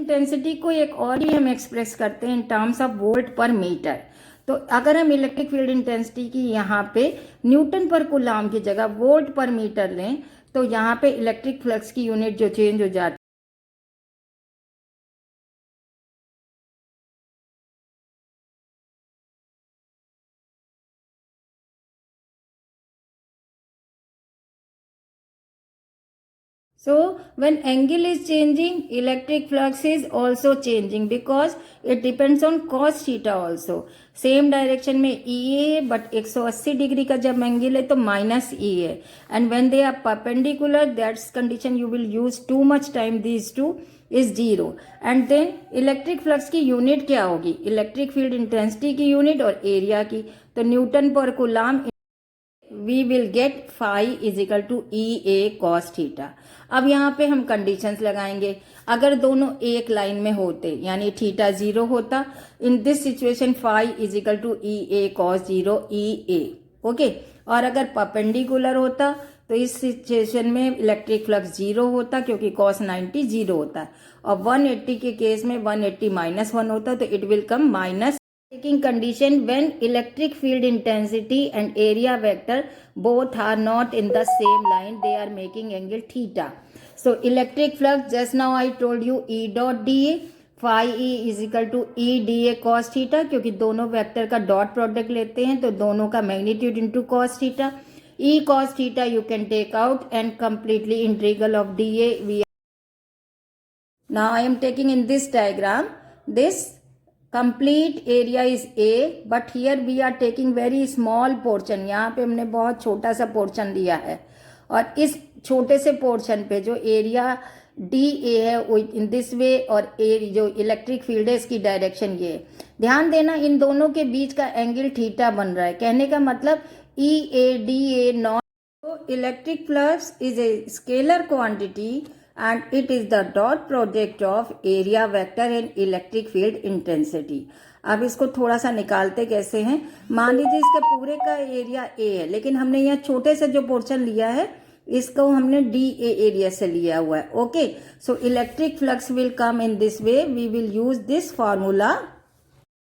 Intensity को एक और भी हम एक्सप्रेस करते हैं इन टर्म्स ऑफ वोल्ट पर मीटर। तो अगर हम इलेक्ट्रिक फील्ड इंटेंसिटी की यहाँ पे न्यूटन पर कूलाम की जगह वोल्ट पर मीटर लें तो यहाँ पे इलेक्ट्रिक फ्लक्स की यूनिट जो चेंज हो जाती है। So when angle is changing, electric flux is also changing because it depends on cos theta also. Same direction में E है बट 180 डिग्री का जब एंगल है तो माइनस E है, and when they are perpendicular that's condition you will use too much time, these two is zero. And then electric flux की unit क्या होगी, इलेक्ट्रिक फील्ड इंटेंसिटी की यूनिट और एरिया की, तो newton per coulomb we will get phi is equal to E A cos theta. अब यहाँ पे हम कंडीशंस लगाएंगे, अगर दोनों एक लाइन में होते यानी थीटा जीरो होता, in this situation phi is equal to E A cos zero E A, okay. और अगर परपेंडिकुलर होता तो इस सिचुएशन में इलेक्ट्रिक फ्लक्स जीरो होता क्योंकि कॉस 90 जीरो होता है, और 180 के केस में 180 माइनस 1 होता तो it will come minus. Taking condition when electric field intensity and area vector both are not in the same line, they are making angle theta. So electric flux, just now I told you E dot dA, phi E is equal to E dA cos theta, क्योंकि दोनों vector का dot product लेते हैं तो दोनों का magnitude into cos theta. E cos theta you can take out and completely integral of dA. Now I am taking in this diagram this complete area is A, but here we are taking very small portion. यहाँ पे हमने बहुत छोटा सा portion लिया है, और इस छोटे से पोर्शन पे जो एरिया डी ए है इन दिस वे, और ए जो इलेक्ट्रिक फील्ड है इसकी डायरेक्शन ये है। ध्यान देना इन दोनों के बीच का एंगल थीटा बन रहा है, कहने का मतलब ई ए डी ए नॉट। तो electric flux is a scalar quantity and it is the dot product of area vector and electric field intensity. अब इसको थोड़ा सा निकालते कैसे हैं, मान लीजिए इसके पूरे का एरिया A है, लेकिन हमने यहाँ छोटे से जो पोर्शन लिया है इसको हमने DA एरिया से लिया हुआ है, okay. So electric flux will come in this way, we will use this formula.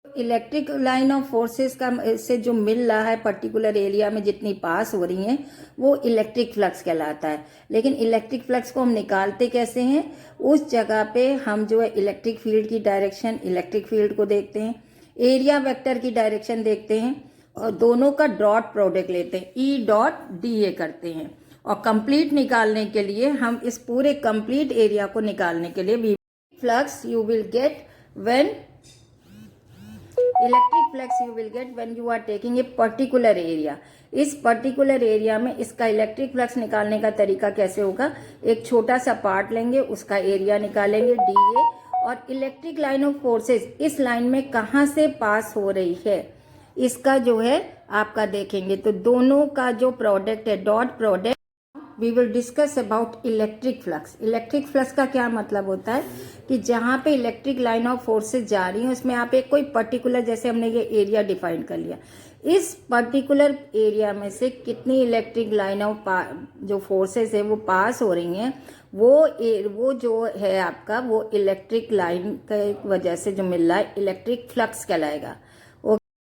Electric line of forces का से जो मिल रहा है पर्टिकुलर एरिया में जितनी पास हो रही हैं वो इलेक्ट्रिक फ्लक्स कहलाता है। लेकिन इलेक्ट्रिक फ्लक्स को हम निकालते कैसे हैं, उस जगह पे हम जो है इलेक्ट्रिक फील्ड की डायरेक्शन, इलेक्ट्रिक फील्ड को देखते हैं, एरिया वेक्टर की डायरेक्शन देखते हैं, और दोनों का डॉट प्रोडक्ट लेते हैं, ई डॉट डी ए करते हैं। और कंप्लीट निकालने के लिए हम इस पूरे कंप्लीट एरिया को निकालने के लिए flux you will get when electric flux you will get when you are taking a particular area. इस पर्टिकुलर एरिया में इसका इलेक्ट्रिक फ्लक्स निकालने का तरीका कैसे होगा, एक छोटा सा पार्ट लेंगे, उसका एरिया निकालेंगे DA, और इलेक्ट्रिक लाइन ऑफ फोर्सेस इस लाइन में कहाँ से पास हो रही है इसका जो है आपका देखेंगे, तो दोनों का जो प्रोडक्ट है dot product. We will discuss about electric flux. Electric flux का क्या मतलब होता है कि जहां पे इलेक्ट्रिक लाइन ऑफ फोर्सेस जा रही है उसमें आप एक कोई पर्टिकुलर, जैसे हमने ये एरिया डिफाइन कर लिया, इस पर्टिकुलर एरिया में से कितनी इलेक्ट्रिक लाइन ऑफ जो फोर्सेस है वो पास हो रही हैं, वो जो है आपका वो इलेक्ट्रिक लाइन की वजह से जो मिल रहा है इलेक्ट्रिक फ्लक्स कहलाएगा,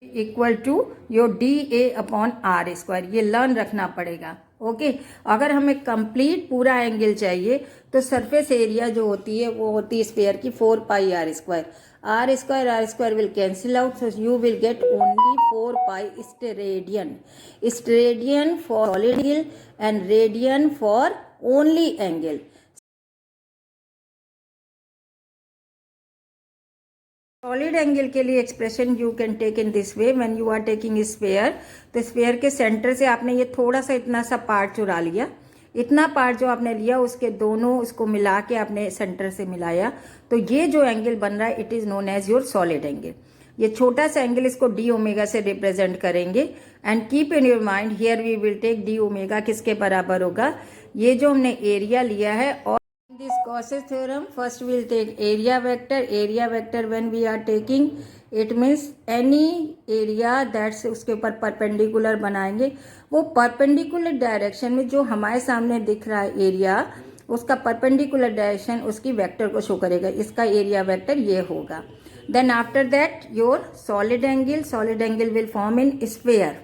equal to your DA upon R square. ये लर्न रखना पड़ेगा, ओके। अगर हमें कंप्लीट पूरा एंगल चाहिए तो सरफेस एरिया जो होती है वो होती है स्फीयर की 4 pi R square will cancel out, so you will get only 4 pi steradian for solid angle and radian for only angle. Solid angle के लिए expression you can take in this way, when you are taking sphere, तो sphere के centre से आपने ये थोड़ा सा इतना सा पार्ट चुरा लिया, इतना पार्ट जो आपने लिया उसके दोनों उसको मिला के आपने सेंटर से मिलाया, तो ये जो एंगल बन रहा है it is known as your solid angle. ये छोटा सा एंगल इसको डी ओमेगा से रिप्रेजेंट करेंगे, and keep in your mind here we will take d omega किसके बराबर होगा, ये जो हमने एरिया लिया है। और this Gauss's theorem, first we will take area vector when we are taking it means any area that's उसके ऊपर परपेंडिकुलर बनाएंगे, वो परपेंडिकुलर डायरेक्शन में जो हमारे सामने दिख रहा है एरिया उसका परपेंडिकुलर डायरेक्शन उसकी वेक्टर को शो करेगा, इसका एरिया वेक्टर ये होगा. Then after that your solid angle will form in sphere.